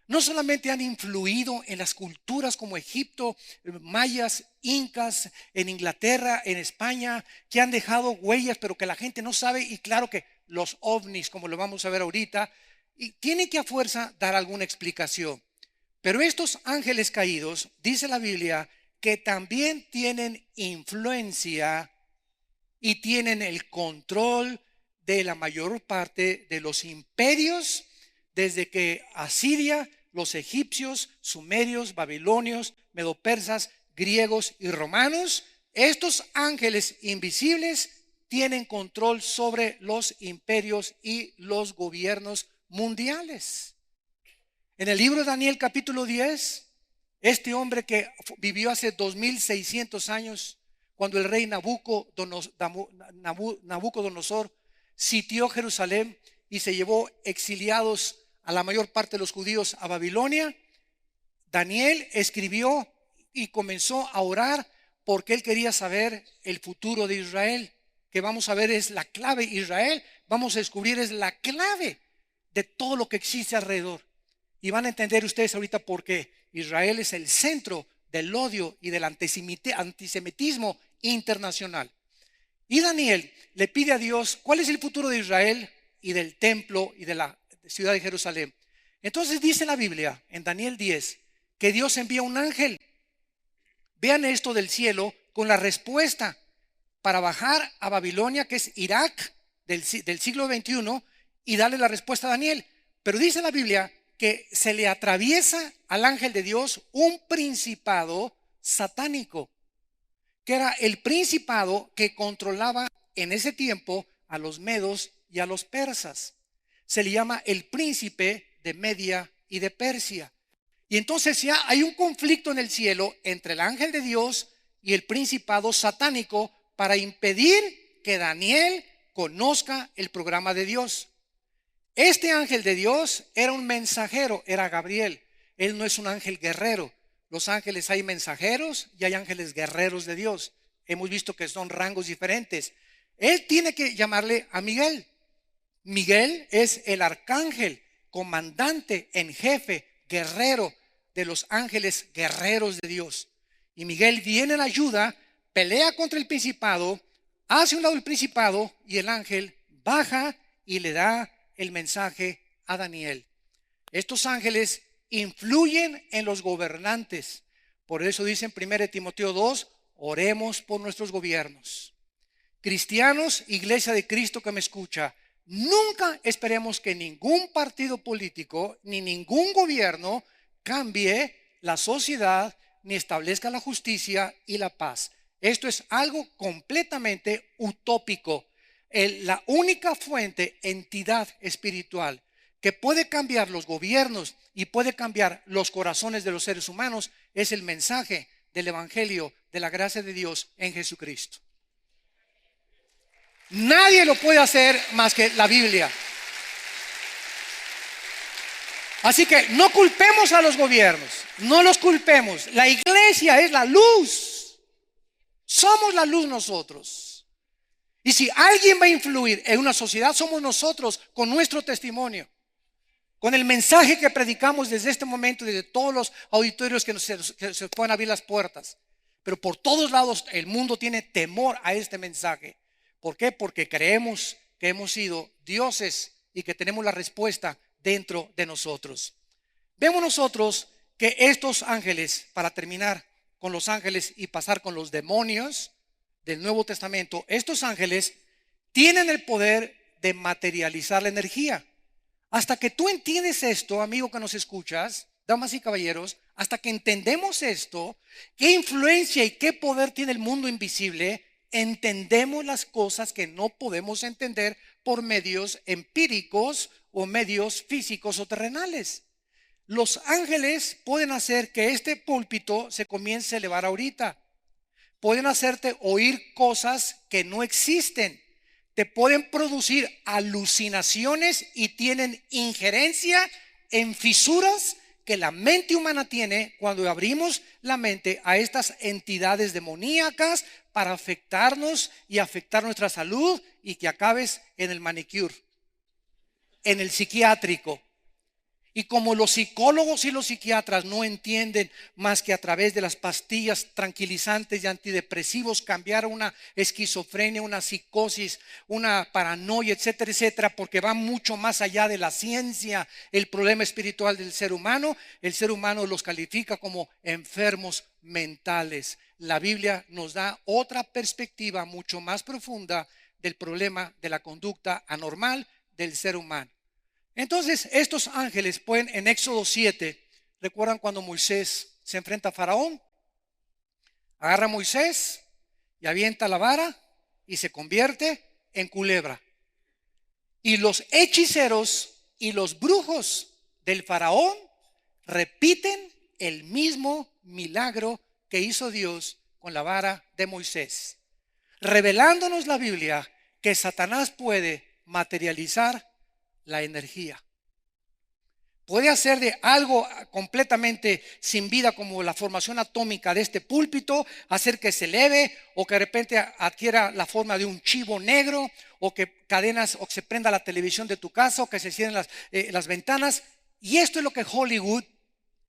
no solamente han influido en las culturas como Egipto, mayas, incas, en Inglaterra, en España, que han dejado huellas, pero que la gente no sabe. Y claro que los ovnis, como lo vamos a ver ahorita, y tienen que a fuerza dar alguna explicación. Pero estos ángeles caídos, dice la Biblia, que también tienen influencia y tienen el control de la mayor parte de los imperios, desde que Asiria, los egipcios, sumerios, babilonios, medopersas, griegos y romanos. Estos ángeles invisibles tienen control sobre los imperios y los gobiernos mundiales. En el libro de Daniel capítulo 10, este hombre que vivió hace 2600 años, cuando el rey Nabucodonosor sitió Jerusalén y se llevó exiliados a la mayor parte de los judíos a Babilonia, Daniel escribió y comenzó a orar porque él quería saber el futuro de Israel, que vamos a ver es la clave. Israel, vamos a descubrir, es la clave de todo lo que existe alrededor. Y van a entender ustedes ahorita por qué Israel es el centro del odio y del antisemitismo internacional. Y Daniel le pide a Dios cuál es el futuro de Israel y del templo y de la ciudad de Jerusalén. Entonces dice la Biblia en Daniel 10 que Dios envía un ángel. Vean esto del cielo con la respuesta para bajar a Babilonia, que es Irak del siglo XXI, y darle la respuesta a Daniel. Pero dice la Biblia que se le atraviesa al ángel de Dios un principado satánico, que era el principado que controlaba en ese tiempo a los medos y a los persas. Se le llama el príncipe de Media y de Persia. Y entonces ya hay un conflicto en el cielo entre el ángel de Dios y el principado satánico para impedir que Daniel conozca el programa de Dios. Este ángel de Dios era un mensajero, era Gabriel. Él no es un ángel guerrero. Los ángeles hay mensajeros y hay ángeles guerreros de Dios. Hemos visto que son rangos diferentes. Él tiene que llamarle a Miguel. Miguel es el arcángel, comandante en jefe, guerrero de los ángeles guerreros de Dios. Y Miguel viene en ayuda, pelea contra el principado, hace un lado el principado y el ángel baja y le da el mensaje a Daniel. Estos ángeles influyen en los gobernantes. Por eso dice en 1 Timoteo 2, oremos por nuestros gobiernos. Cristianos, iglesia de Cristo que me escucha, nunca esperemos que ningún partido político ni ningún gobierno cambie la sociedad ni establezca la justicia y la paz. Esto es algo completamente utópico. La única fuente, entidad espiritual que puede cambiar los gobiernos y puede cambiar los corazones de los seres humanos es el mensaje del evangelio de la gracia de Dios en Jesucristo. Nadie lo puede hacer más que la Biblia. Así que no culpemos a los gobiernos, no los culpemos. La iglesia es la luz. Somos la luz nosotros. Y si alguien va a influir en una sociedad, somos nosotros con nuestro testimonio, con el mensaje que predicamos desde este momento, desde todos los auditorios que se pueden abrir las puertas. Pero por todos lados el mundo tiene temor a este mensaje. ¿Por qué? Porque creemos que hemos sido dioses y que tenemos la respuesta dentro de nosotros. Vemos nosotros que estos ángeles, para terminar con los ángeles y pasar con los demonios del Nuevo Testamento, estos ángeles tienen el poder de materializar la energía. Hasta que tú entiendes esto, amigo que nos escuchas, damas y caballeros, hasta que entendemos esto, qué influencia y qué poder tiene el mundo invisible, entendemos las cosas que no podemos entender por medios empíricos o medios físicos o terrenales. Los ángeles pueden hacer que este púlpito se comience a elevar ahorita. Pueden hacerte oír cosas que no existen. Te pueden producir alucinaciones y tienen injerencia en fisuras que la mente humana tiene cuando abrimos la mente a estas entidades demoníacas para afectarnos y afectar nuestra salud y que acabes en el manicure, en el psiquiátrico. Y como los psicólogos y los psiquiatras no entienden más que a través de las pastillas tranquilizantes y antidepresivos cambiar una esquizofrenia, una psicosis, una paranoia, etcétera, etcétera, porque va mucho más allá de la ciencia, el problema espiritual del ser humano, el ser humano los califica como enfermos mentales. La Biblia nos da otra perspectiva mucho más profunda del problema de la conducta anormal del ser humano. Entonces, estos ángeles pueden, en Éxodo 7, ¿recuerdan cuando Moisés se enfrenta a Faraón? Agarra a Moisés y avienta la vara y se convierte en culebra. Y los hechiceros y los brujos del Faraón repiten el mismo milagro que hizo Dios con la vara de Moisés, revelándonos la Biblia que Satanás puede materializar la energía. Puede hacer de algo completamente sin vida, como la formación atómica de este púlpito, hacer que se eleve, o que de repente adquiera la forma de un chivo negro, o que cadenas, o que se prenda la televisión de tu casa, o que se cierren las ventanas. Y esto es lo que Hollywood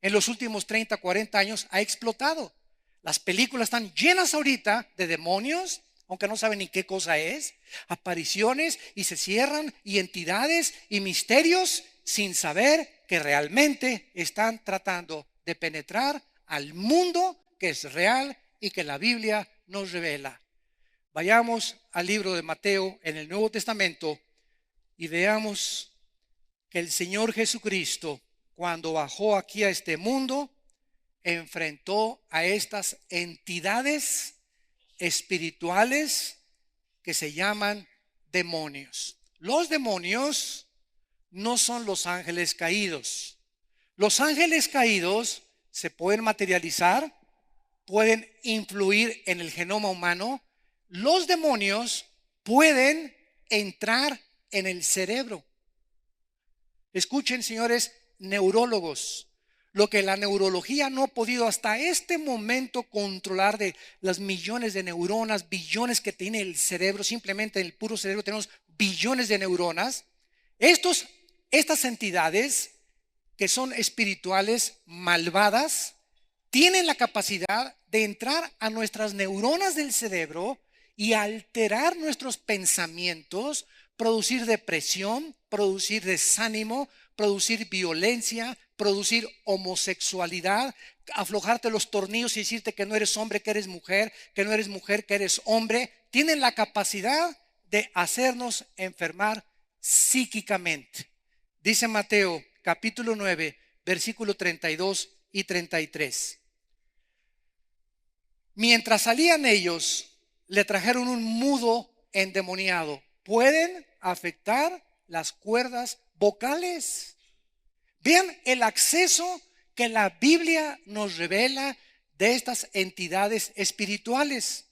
en los últimos 30, 40 años ha explotado. Las películas están llenas ahorita de demonios, aunque no saben ni qué cosa es, apariciones, y se cierran, y entidades y misterios, sin saber que realmente están tratando de penetrar al mundo que es real y que la Biblia nos revela. Vayamos al libro de Mateo en el Nuevo Testamento y veamos que el Señor Jesucristo, cuando bajó aquí a este mundo, enfrentó a estas entidades espirituales que se llaman demonios. Los demonios no son los ángeles caídos. Los ángeles caídos se pueden materializar, pueden influir en el genoma humano. Los demonios pueden entrar en el cerebro. Escuchen, señores neurólogos, lo que la neurología no ha podido hasta este momento controlar, de las millones de neuronas, billones que tiene el cerebro. Simplemente en el puro cerebro tenemos billones de neuronas. Estas entidades que son espirituales, malvadas, tienen la capacidad de entrar a nuestras neuronas del cerebro y alterar nuestros pensamientos, producir depresión, producir desánimo, producir violencia, producir homosexualidad, aflojarte los tornillos y decirte que no eres hombre, que eres mujer, que no eres mujer, que eres hombre. Tienen la capacidad de hacernos enfermar psíquicamente. Dice Mateo capítulo 9, versículo 32 y 33. Mientras salían ellos, le trajeron un mudo endemoniado. Pueden afectar las cuerdas vocales. Vean el acceso que la Biblia nos revela de estas entidades espirituales.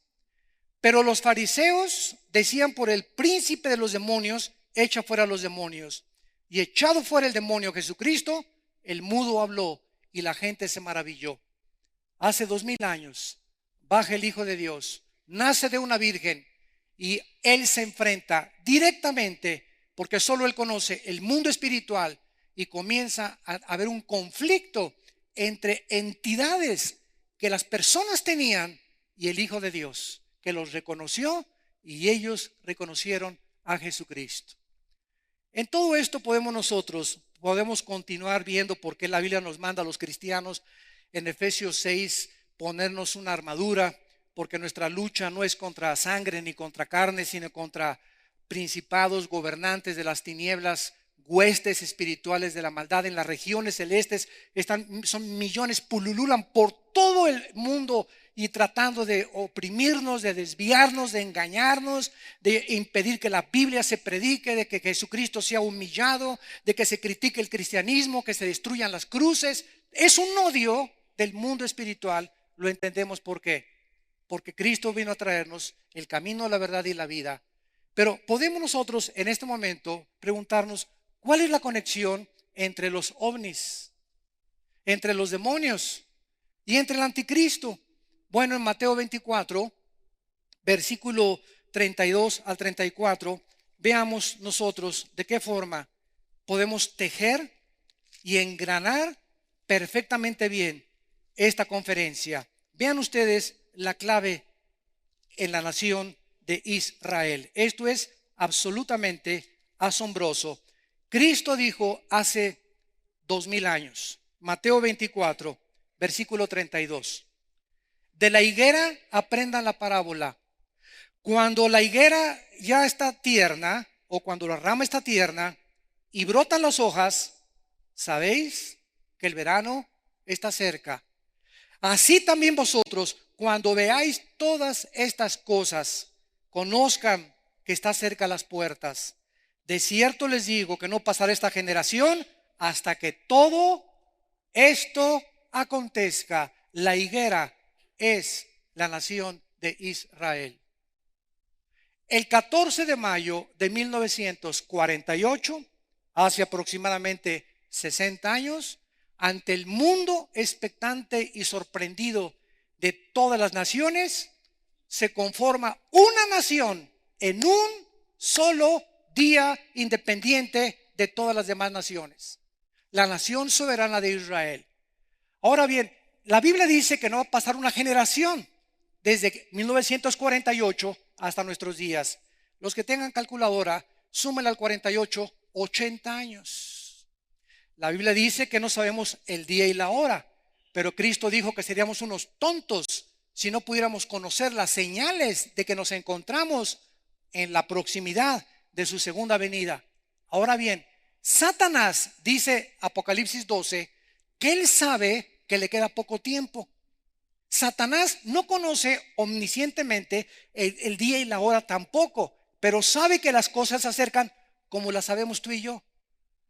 Pero los fariseos decían: por el príncipe de los demonios, echa fuera los demonios. Y echado fuera el demonio Jesucristo, el mudo habló y la gente se maravilló. Hace 2000 años baja el Hijo de Dios, nace de una virgen, y Él se enfrenta directamente, porque solo Él conoce el mundo espiritual, y comienza a haber un conflicto entre entidades que las personas tenían y el Hijo de Dios, que los reconoció y ellos reconocieron a Jesucristo. En todo esto podemos continuar viendo por qué la Biblia nos manda a los cristianos en Efesios 6 ponernos una armadura, porque nuestra lucha no es contra sangre ni contra carne, sino contra principados, gobernantes de las tinieblas, huestes espirituales de la maldad en las regiones celestes. Son millones, pululan por todo el mundo y tratando de oprimirnos, de desviarnos, de engañarnos, de impedir que la Biblia se predique, de que Jesucristo sea humillado, de que se critique el cristianismo, que se destruyan las cruces. Es un odio del mundo espiritual. Lo entendemos por qué. Porque Cristo vino a traernos el camino, la verdad y la vida. Pero podemos nosotros en este momento preguntarnos: ¿cuál es la conexión entre los ovnis, entre los demonios y entre el anticristo? Bueno, en Mateo 24, versículo 32 al 34, veamos nosotros de qué forma podemos tejer y engranar perfectamente bien esta conferencia. Vean ustedes la clave en la nación de Israel. Esto es absolutamente asombroso. Cristo dijo hace 2000 años, Mateo 24, versículo 32. De la higuera aprendan la parábola. Cuando la higuera ya está tierna, o cuando la rama está tierna y brotan las hojas, sabéis que el verano está cerca. Así también vosotros, cuando veáis todas estas cosas, conozcan que está cerca las puertas. De cierto les digo que no pasará esta generación hasta que todo esto acontezca. La higuera es la nación de Israel. El 14 de mayo de 1948, hace aproximadamente 60 años, ante el mundo expectante y sorprendido de todas las naciones, se conforma una nación en un solo día independiente de todas las demás naciones. La nación soberana de Israel. Ahora bien, la Biblia dice que no va a pasar una generación desde 1948 hasta nuestros días. Los que tengan calculadora, súmenle al 48, 80 años. La Biblia dice que no sabemos el día y la hora, pero Cristo dijo que seríamos unos tontos si no pudiéramos conocer las señales de que nos encontramos en la proximidad de su segunda venida. Ahora bien, Satanás dice Apocalipsis 12 que él sabe que le queda poco tiempo. Satanás no conoce omniscientemente el día y la hora tampoco, pero sabe que las cosas se acercan como las sabemos tú y yo.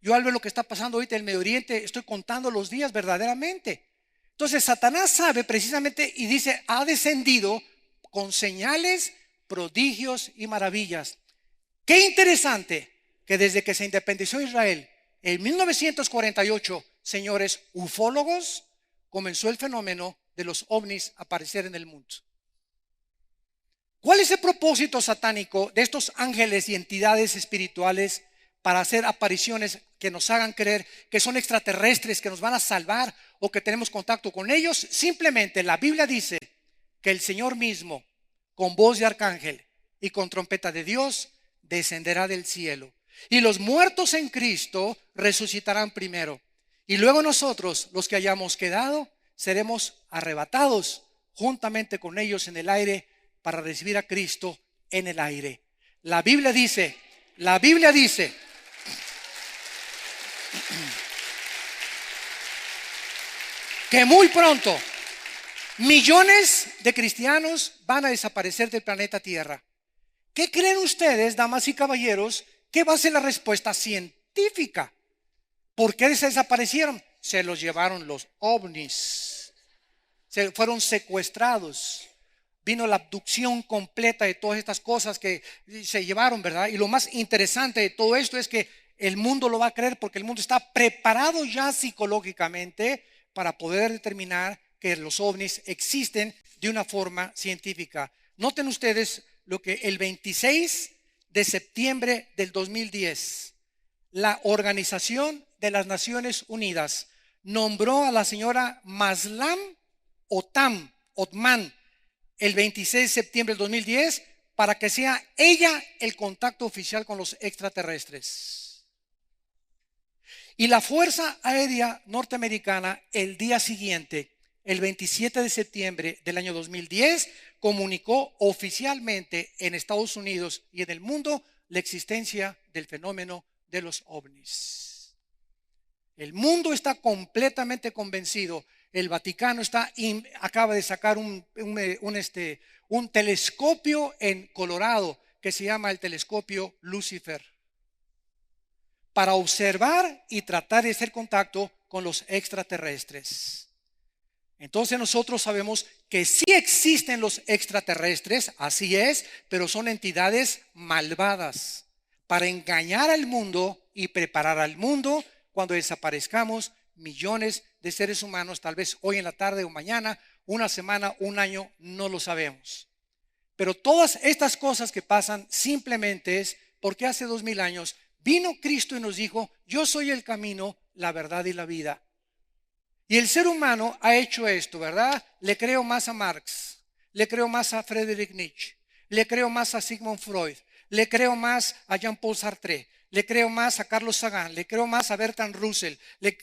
Yo al ver lo que está pasando ahorita en el Medio Oriente, estoy contando los días verdaderamente. Entonces Satanás sabe precisamente y dice, ha descendido con señales, prodigios y maravillas. Qué interesante que desde que se independizó Israel en 1948, señores ufólogos, comenzó el fenómeno de los ovnis a aparecer en el mundo. ¿Cuál es el propósito satánico de estos ángeles y entidades espirituales para hacer apariciones que nos hagan creer que son extraterrestres, que nos van a salvar o que tenemos contacto con ellos? Simplemente la Biblia dice que el Señor mismo, con voz de arcángel y con trompeta de Dios, descenderá del cielo. Y los muertos en Cristo resucitarán primero. Y luego nosotros, los que hayamos quedado, seremos arrebatados juntamente con ellos en el aire para recibir a Cristo en el aire. La Biblia dice que muy pronto millones de cristianos van a desaparecer del planeta Tierra. ¿Qué creen ustedes, damas y caballeros, que va a ser la respuesta científica? ¿Por qué se desaparecieron? Se los llevaron los ovnis. Se fueron secuestrados. Vino la abducción completa de todas estas cosas que se llevaron, ¿verdad? Y lo más interesante de todo esto es que el mundo lo va a creer porque el mundo está preparado ya psicológicamente para poder determinar que los ovnis existen de una forma científica. Noten ustedes lo que el 26 de septiembre del 2010, la Organización de las Naciones Unidas nombró a la señora Maslam Othman el 26 de septiembre del 2010 para que sea ella el contacto oficial con los extraterrestres. Y la Fuerza Aérea Norteamericana el día siguiente, el 27 de septiembre del año 2010, comunicó oficialmente en Estados Unidos y en el mundo la existencia del fenómeno de los ovnis. El mundo está completamente convencido. El Vaticano acaba de sacar un telescopio en Colorado que se llama el telescopio Lucifer para observar y tratar de hacer contacto con los extraterrestres. Entonces nosotros sabemos que sí existen los extraterrestres, así es, pero son entidades malvadas para engañar al mundo y preparar al mundo cuando desaparezcamos millones de seres humanos, tal vez hoy en la tarde o mañana, una semana, un año, no lo sabemos. Pero todas estas cosas que pasan simplemente es porque hace 2000 años vino Cristo y nos dijo: yo soy el camino, la verdad y la vida. Y el ser humano ha hecho esto, ¿verdad? Le creo más a Marx, le creo más a Friedrich Nietzsche, le creo más a Sigmund Freud, le creo más a Jean-Paul Sartre, le creo más a Carlos Sagan, le creo más a Bertrand Russell, le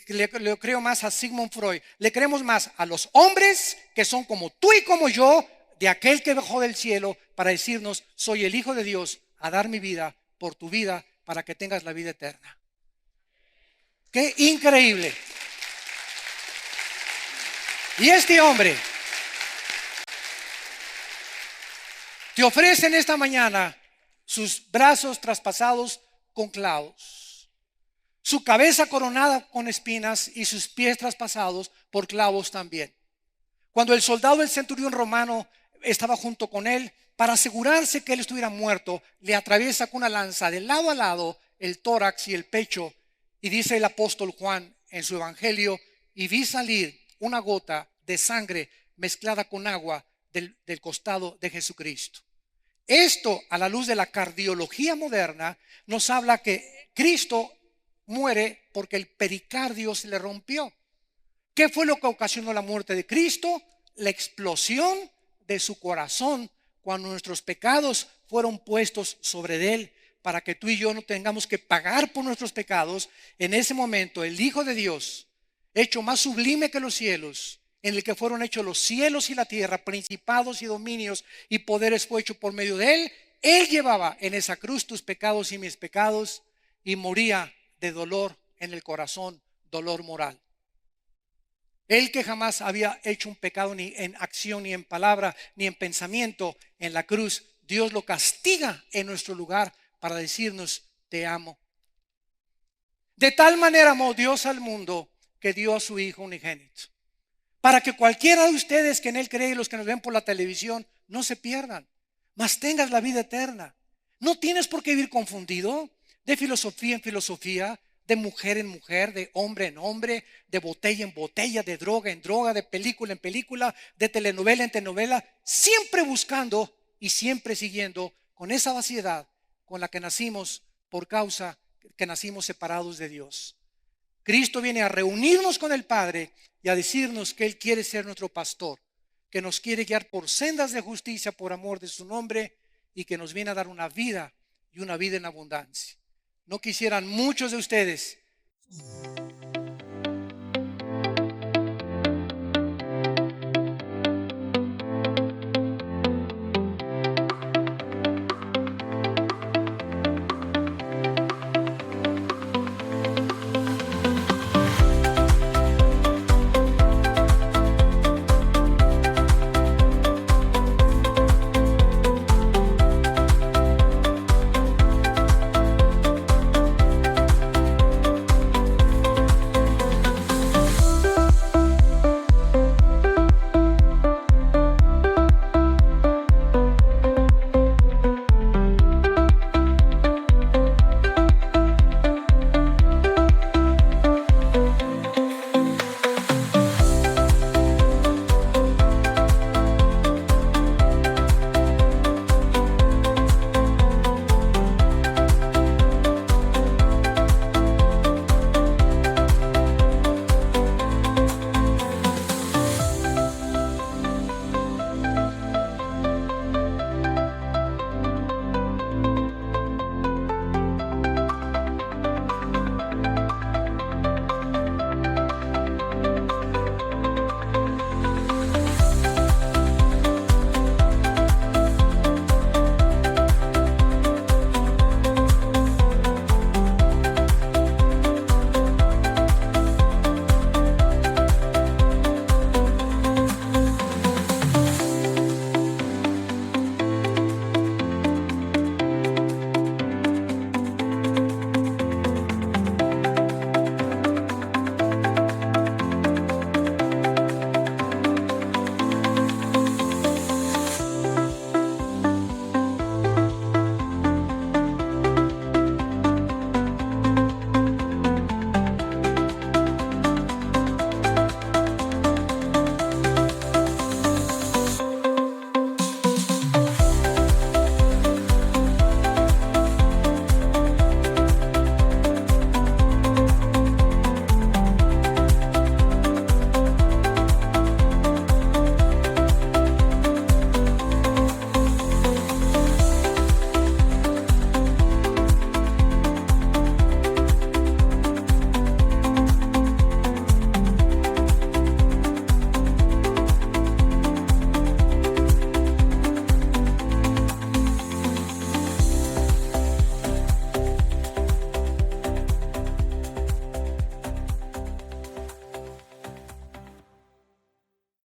creo más a Sigmund Freud, le creemos más a los hombres que son como tú y como yo, de aquel que bajó del cielo para decirnos, soy el Hijo de Dios, a dar mi vida por tu vida para que tengas la vida eterna. ¡Qué increíble! Y este hombre te ofrece en esta mañana sus brazos traspasados con clavos, su cabeza coronada con espinas y sus pies traspasados por clavos también. Cuando el soldado del centurión romano estaba junto con él, para asegurarse que él estuviera muerto, le atraviesa con una lanza de lado a lado el tórax y el pecho. Y dice el apóstol Juan en su evangelio, y vi salir una gota de sangre mezclada con agua del costado de Jesucristo. Esto, a la luz de la cardiología moderna, nos habla que Cristo muere porque el pericardio se le rompió. ¿Qué fue lo que ocasionó la muerte de Cristo? La explosión de su corazón cuando nuestros pecados fueron puestos sobre él, para que tú y yo no tengamos que pagar por nuestros pecados. En ese momento el Hijo de Dios, hecho más sublime que los cielos, en el que fueron hechos los cielos y la tierra, principados y dominios y poderes, fue hecho por medio de él. Él llevaba en esa cruz tus pecados y mis pecados, y moría de dolor en el corazón, dolor moral. Él, que jamás había hecho un pecado ni en acción, ni en palabra, ni en pensamiento, en la cruz Dios lo castiga en nuestro lugar para decirnos, te amo. De tal manera amó Dios al mundo que dio a su Hijo unigénito, para que cualquiera de ustedes que en él cree, y los que nos ven por la televisión, no se pierdan, mas tengas la vida eterna. No tienes por qué vivir confundido, de filosofía en filosofía, de mujer en mujer, de hombre en hombre, de botella en botella, de droga en droga, de película en película, de telenovela en telenovela, siempre buscando y siempre siguiendo con esa vaciedad con la que nacimos por causa que nacimos separados de Dios. Cristo viene a reunirnos con el Padre y a decirnos que Él quiere ser nuestro pastor, que nos quiere guiar por sendas de justicia por amor de su nombre, y que nos viene a dar una vida y una vida en abundancia. No quisieran muchos de ustedes